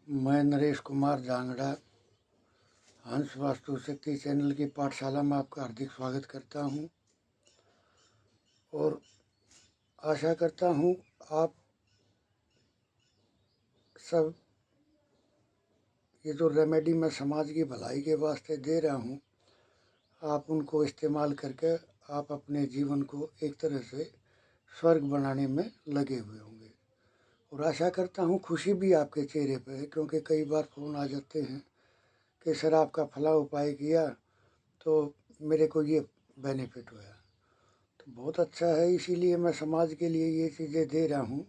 मैं नरेश कुमार जांगड़ा हंस वास्तु शक्ति चैनल की पाठशाला में आपका हार्दिक स्वागत करता हूं और आशा करता हूं आप सब ये जो रेमेडी मैं समाज की भलाई के वास्ते दे रहा हूं, आप उनको इस्तेमाल करके आप अपने जीवन को एक तरह से स्वर्ग बनाने में लगे हुए होंगे। और आशा करता हूं खुशी भी आपके चेहरे पे है, क्योंकि कई बार फ़ोन आ जाते हैं कि सर आपका फला उपाय किया तो मेरे को ये बेनिफिट हुआ। तो बहुत अच्छा है, इसीलिए मैं समाज के लिए ये चीज़ें दे रहा हूँ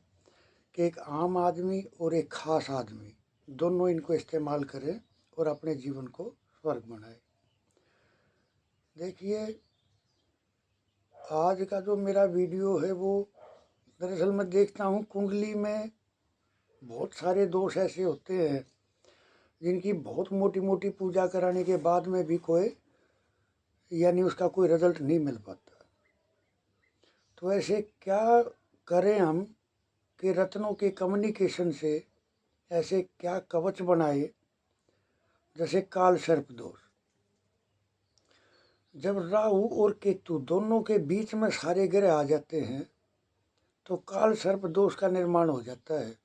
कि एक आम आदमी और एक ख़ास आदमी दोनों इनको इस्तेमाल करें और अपने जीवन को स्वर्ग बनाए। देखिए, आज का जो मेरा वीडियो है वो दरअसल मैं देखता हूँ कुंडली में बहुत सारे दोष ऐसे होते हैं जिनकी बहुत मोटी मोटी पूजा कराने के बाद में भी कोई यानी उसका कोई रिजल्ट नहीं मिल पाता। तो ऐसे क्या करें हम कि रत्नों के कम्युनिकेशन से ऐसे क्या कवच बनाए, जैसे काल सर्प दोष। जब राहु और केतु दोनों के बीच में सारे ग्रह आ जाते हैं तो काल सर्प दोष का निर्माण हो जाता है।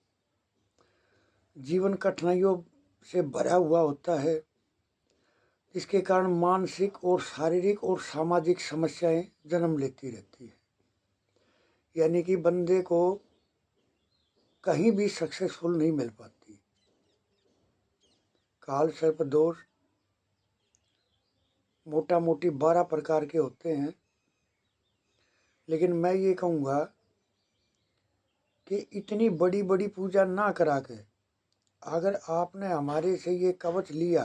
जीवन कठिनाइयों से भरा हुआ होता है, इसके कारण मानसिक और शारीरिक और सामाजिक समस्याएं जन्म लेती रहती है। यानी कि बंदे को कहीं भी सक्सेसफुल नहीं मिल पाती। काल सर्प दोष मोटा मोटी 12 प्रकार के होते हैं, लेकिन मैं ये कहूँगा कि इतनी बड़ी बड़ी पूजा ना करा के अगर आपने हमारे से ये कवच लिया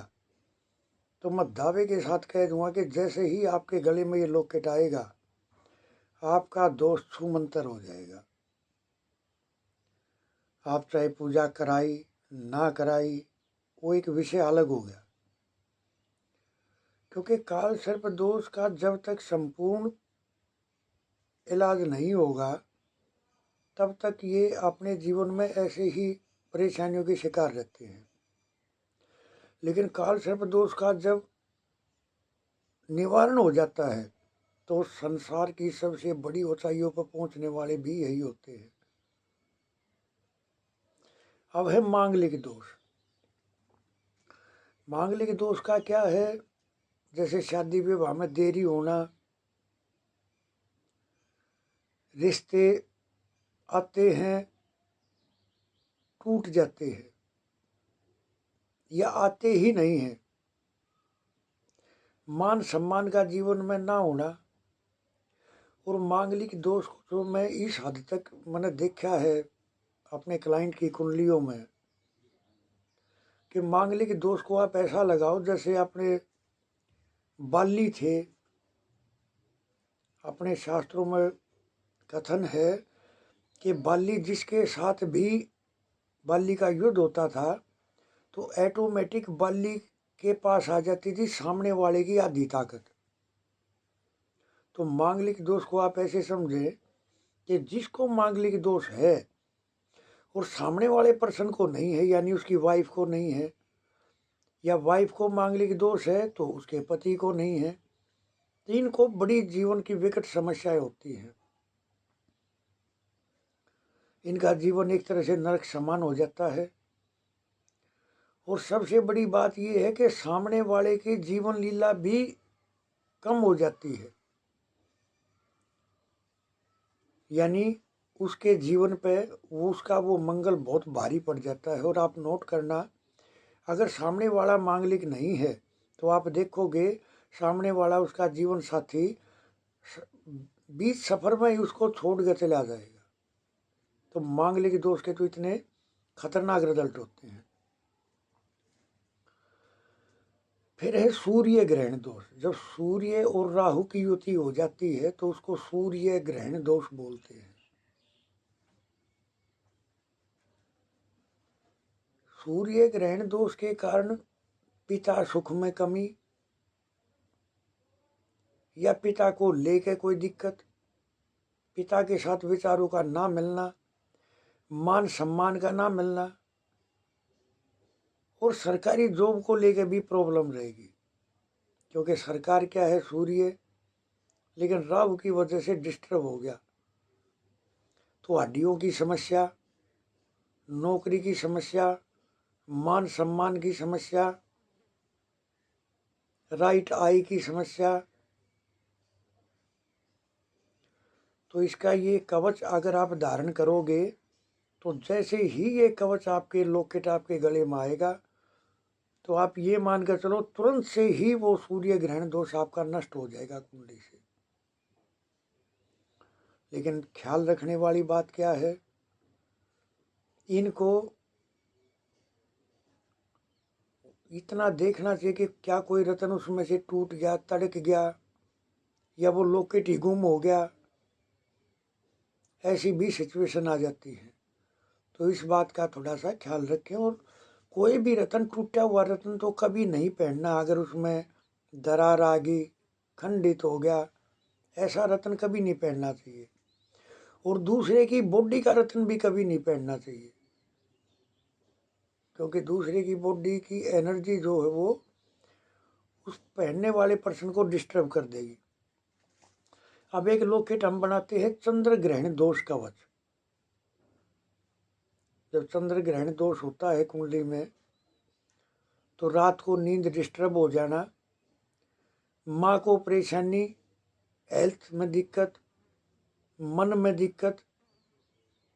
तो मैं दावे के साथ कह दूंगा कि जैसे ही आपके गले में ये लॉकेट आएगा आपका दोष छूमंतर हो जाएगा। आप चाहे पूजा कराई ना कराई वो एक विषय अलग हो गया, क्योंकि काल सर्प दोष का जब तक संपूर्ण इलाज नहीं होगा तब तक ये अपने जीवन में ऐसे ही परेशानियों के शिकार रहते हैं। लेकिन काल सर्प दोष का जब निवारण हो जाता है तो संसार की सबसे बड़ी ऊंचाइयों पर पहुंचने वाले भी यही होते हैं। अब है मांगलिक दोष। मांगलिक दोष का क्या है? जैसे शादी विवाह में देरी होना, रिश्ते आते हैं टूट जाते हैं या आते ही नहीं हैं, मान सम्मान का जीवन में ना होना। और मांगलिक दोष को जो मैं इस हद तक मैंने देखा है अपने क्लाइंट की कुंडलियों में कि मांगलिक दोष को आप ऐसा लगाओ जैसे अपने बाली थे। अपने शास्त्रों में कथन है कि बाली जिसके साथ भी बाली का युद्ध होता था तो ऑटोमेटिक बाली के पास आ जाती थी सामने वाले की आधी ताकत। तो मांगलिक दोष को आप ऐसे समझें कि जिसको मांगलिक दोष है और सामने वाले पर्सन को नहीं है, यानी उसकी वाइफ को नहीं है, या वाइफ को मांगलिक दोष है तो उसके पति को नहीं है, तो इनको बड़ी जीवन की विकट समस्याएं होती हैं। इनका जीवन एक तरह से नरक समान हो जाता है। और सबसे बड़ी बात यह है कि सामने वाले की जीवन लीला भी कम हो जाती है, यानी उसके जीवन पे उसका वो मंगल बहुत भारी पड़ जाता है। और आप नोट करना, अगर सामने वाला मांगलिक नहीं है तो आप देखोगे सामने वाला उसका जीवन साथी बीच सफर में ही उसको छोड़ के चला जाएगा। तो मांगलिक दोष के तो इतने खतरनाक रिजल्ट होते हैं। फिर है सूर्य ग्रहण दोष। जब सूर्य और राहु की युति हो जाती है तो उसको सूर्य ग्रहण दोष बोलते हैं। सूर्य ग्रहण दोष के कारण पिता सुख में कमी या पिता को लेके कोई दिक्कत, पिता के साथ विचारों का ना मिलना, मान सम्मान का ना मिलना, और सरकारी जॉब को लेकर भी प्रॉब्लम रहेगी, क्योंकि सरकार क्या है, सूर्य, लेकिन राहु की वजह से डिस्टर्ब हो गया तो हड्डियों की समस्या, नौकरी की समस्या, मान सम्मान की समस्या, राइट आई की समस्या। तो इसका ये कवच अगर आप धारण करोगे तो जैसे ही ये कवच आपके लॉकेट आपके गले में आएगा तो आप ये मान कर चलो तुरंत से ही वो सूर्य ग्रहण दोष आपका नष्ट हो जाएगा कुंडली से। लेकिन ख्याल रखने वाली बात क्या है, इनको इतना देखना चाहिए कि क्या कोई रत्न उसमें से टूट गया, तड़क गया, या वो लॉकेट ही गुम हो गया, ऐसी भी सिचुएशन आ जाती है। तो इस बात का थोड़ा सा ख्याल रखें। और कोई भी रत्न, टूटा हुआ रत्न तो कभी नहीं पहनना। अगर उसमें दरार आ गई, खंडित हो गया, ऐसा रत्न कभी नहीं पहनना चाहिए। और दूसरे की बॉडी का रत्न भी कभी नहीं पहनना चाहिए, क्योंकि दूसरे की बॉडी की एनर्जी जो है वो उस पहनने वाले पर्सन को डिस्टर्ब कर देगी। अब एक लॉकेट हम बनाते हैं चंद्र ग्रहण दोष कवच। जब चंद्र ग्रहण दोष होता है कुंडली में तो रात को नींद डिस्टर्ब हो जाना, माँ को परेशानी, हेल्थ में दिक्कत, मन में दिक्कत,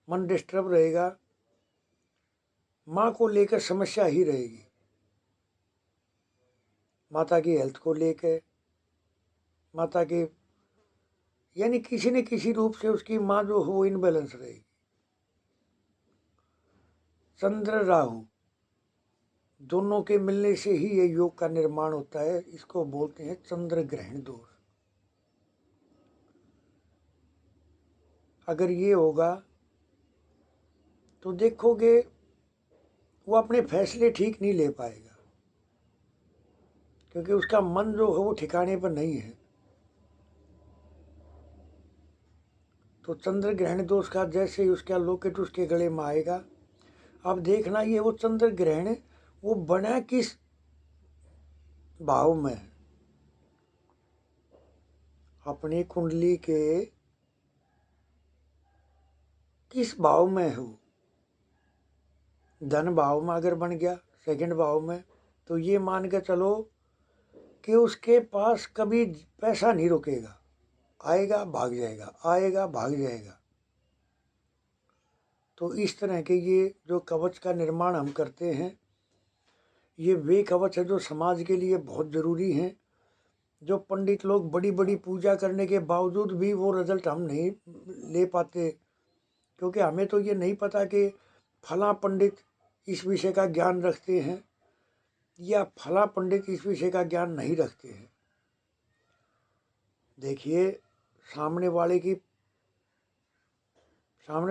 मन डिस्टर्ब रहेगा, माँ को लेकर समस्या ही रहेगी। माता की हेल्थ को लेकर, माता के यानी किसी न किसी रूप से उसकी माँ जो हो वो इनबैलेंस रहेगी। चंद्र राहु दोनों के मिलने से ही ये योग का निर्माण होता है। इसको बोलते हैं चंद्र ग्रहण दोष। अगर ये होगा तो देखोगे वो अपने फैसले ठीक नहीं ले पाएगा, क्योंकि उसका मन जो है वो ठिकाने पर नहीं है। तो चंद्र ग्रहण दोष का जैसे ही उसका लॉकेट उसके गले में आएगा, अब देखना ये वो चंद्र ग्रहण वो बना किस भाव में है, अपनी कुंडली के किस भाव में हो। धन भाव में अगर बन गया, सेकंड भाव में, तो ये मान के चलो कि उसके पास कभी पैसा नहीं रुकेगा, आएगा भाग जाएगा, आएगा भाग जाएगा। तो इस तरह के ये जो कवच का निर्माण हम करते हैं, ये वे कवच है जो समाज के लिए बहुत ज़रूरी हैं। जो पंडित लोग बड़ी बड़ी पूजा करने के बावजूद भी वो रिजल्ट हम नहीं ले पाते, क्योंकि हमें तो ये नहीं पता कि फला पंडित इस विषय का ज्ञान रखते हैं या फला पंडित इस विषय का ज्ञान नहीं रखते हैं। देखिए, सामने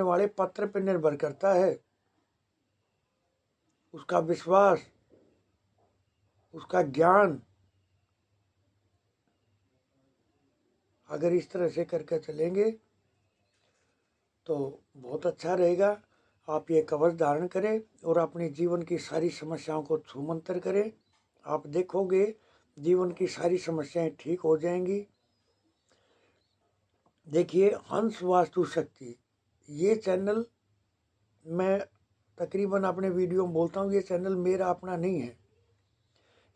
वाले पत्र पर निर्भर करता है, उसका विश्वास, उसका ज्ञान। अगर इस तरह से करके चलेंगे तो बहुत अच्छा रहेगा। आप ये कवच धारण करें और अपने जीवन की सारी समस्याओं को छूमंतर करें। आप देखोगे जीवन की सारी समस्याएं ठीक हो जाएंगी। देखिए, हंस वास्तु शक्ति ये चैनल, मैं तकरीबन अपने वीडियो में बोलता हूँ, ये चैनल मेरा अपना नहीं है।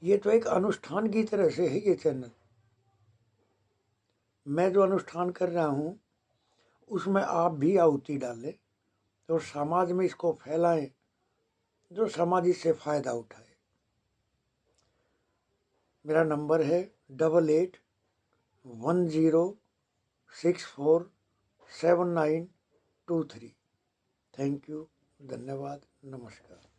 ये तो एक अनुष्ठान की तरह से है। ये चैनल मैं जो अनुष्ठान कर रहा हूँ उसमें आप भी आहुति डालें और समाज में इसको फैलाएं, जो समाज इससे फ़ायदा उठाए। मेरा नंबर है 8810647923। थैंक यू, धन्यवाद, नमस्कार।